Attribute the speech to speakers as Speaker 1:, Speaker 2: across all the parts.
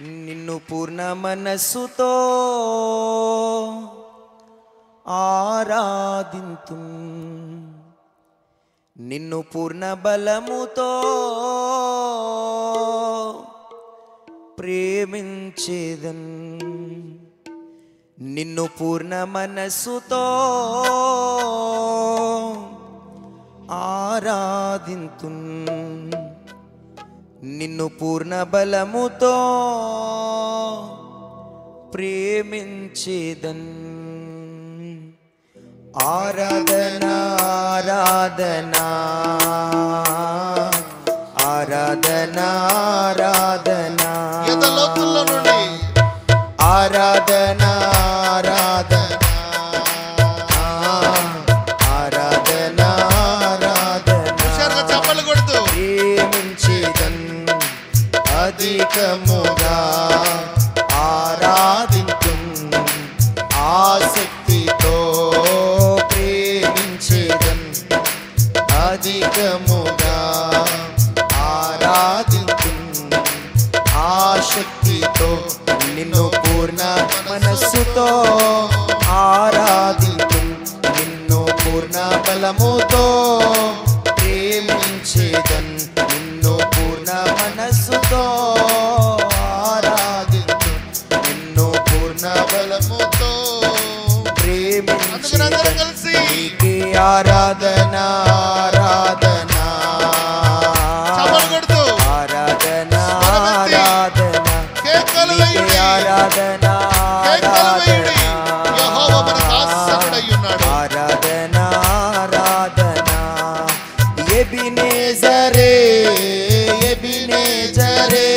Speaker 1: నిన్ను పూర్ణ మనస్సుతో ఆరాధింతు, నిన్ను పూర్ణ బలముతో ప్రేమించేదన్, నిన్ను పూర్ణ మనస్సుతో ఆరాధింతు, నిన్ను పూర్ణ బలముతో ప్రేమించేదన్. ఆరాధన ఆరాధన ఆరాధన ఆరాధన
Speaker 2: ఎదలోతుల్లో నుండి
Speaker 1: ఆరాధన ఆరాధన ఆరాధన ఆరాధన
Speaker 2: చప్పలు కొడుతూ
Speaker 1: ప్రేమించేదన్, అధికముగా ఆరాధింతు, ఆసక్తితో ప్రేమించేదన్, అధికముగా ఆరాధింతు, ఆసక్తితో నిన్ను పూర్ణ మనస్సుతో ఆరాధింతు, నిన్ను పూర్ణ బలముతో ప్రేమించేదన్, నిన్ను పూర్ణ మనస్సుతో ఆరాధింతు, నిన్ను పూర్ణ బలముతో ప్రేమించేదన్. నీకే ఆరాధన ఆరాధన ఆరాధన ఆరాధన నీకే ఆరాధన ఆరాధన ఆరాధన. ఎబినేజరే ఎబినేజరే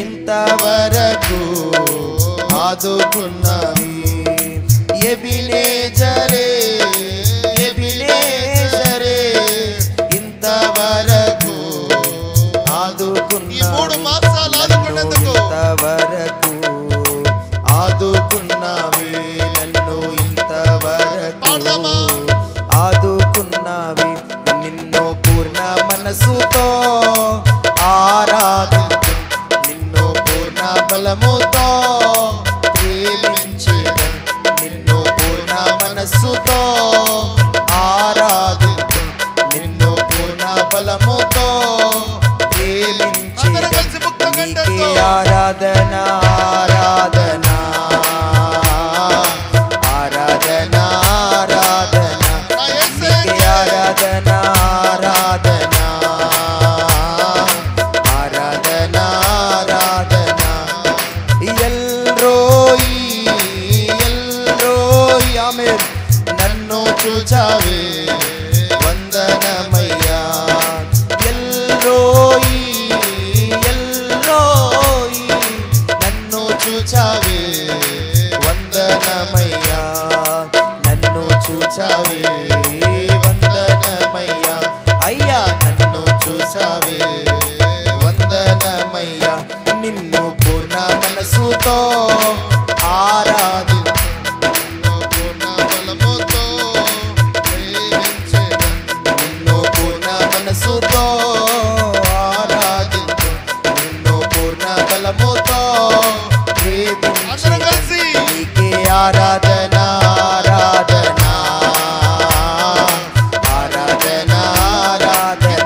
Speaker 1: ఇంతవరకు ఆదుకున్నవి, ఎబినేజరే ఎబినేజరే ఇంతవరకు ఆదుకున్నవి, ఇంతవరకు ఆదుకున్నవి, నన్ను ఇంతవరకు ఆదుకున్నవి, నిన్ను పూర్ణ మనసుతో ఆరాధించు, నిన్ను పూర్ణ బలముతో ప్రేమించేదన్, నిన్ను పూర్ణ మనస్సుతో ఆరాధించు, నిన్ను పూర్ణ బలముతో ప్రేమించేదన్. నీకే ఆరాధన ఆరాధన ఆరాధన ఆరాధన నీకే ఆరాధన ఆరాధన ఆరాధన ఆరాధన. ఎల్రోయి ఎల్రోయి ఆమేన్, నన్ను చూచావే వందనమయ్యా, ఎల్రోయి ఎల్రోయి నన్ను చూచావే వందనమయ్యా, నన్ను చూచావే వందనమయ్యా, అయ్యా నన్ను చూచావే వందనమయ్యా, నిన్ను పూర్ణ మనసుతో ఆరాధించు, నిన్ను పూర్ణ మనసుతో ఆరాధించు, నిన్ను పూర్ణ బలముతో ప్రేమించేదన్. నీకే ఆరాధన ఆరాధన ఆరాధన ఆరాధన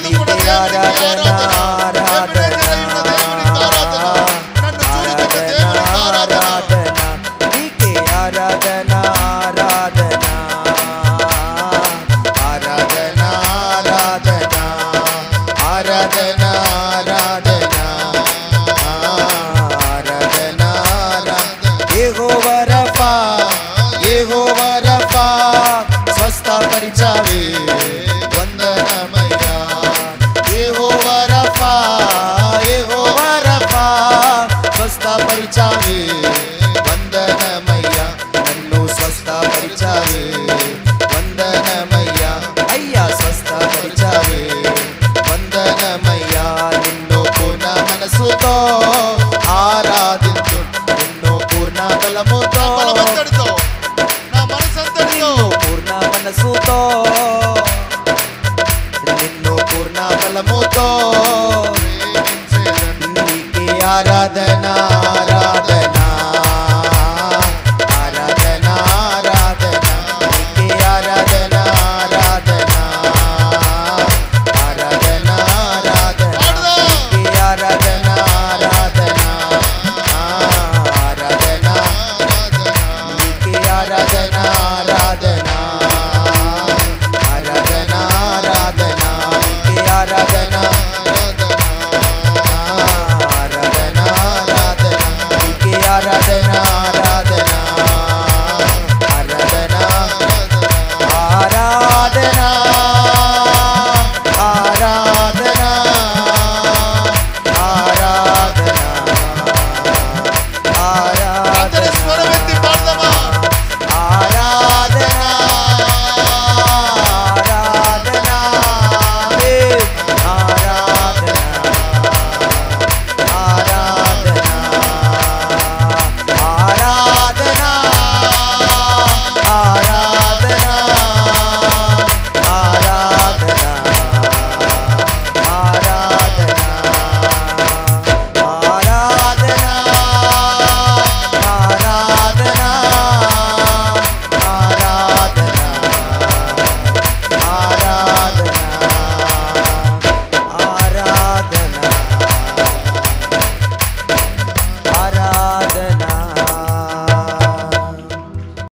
Speaker 1: నీకే ఆరాధన ఆరాధన ఆరాధన నీకే ఆరాధన ఆరాధన ఆరాధన ఆరాధన ఆరాధన ఆరాధన ఆరాధన. యెహోవా రఫా యెహోవా రఫా స్వస్థపరిచావే వందనమయ్యా, యెహోవా రఫా యెహోవా రఫా స్వస్థపరిచావే వందనమయ్యా, నన్ను స్వస్థపరిచావే వందనమయ్యా, అయ్యా స్వస్థపరిచావే వందనమయ్యా, నిన్ను పూర్ణ మనసుతో ఆరాధించు, నిన్ను పూర్ణ బలముతో పూర్ణ మనసుతో నిన్ను పూర్ణ బలముతో నీకే ఆరాధన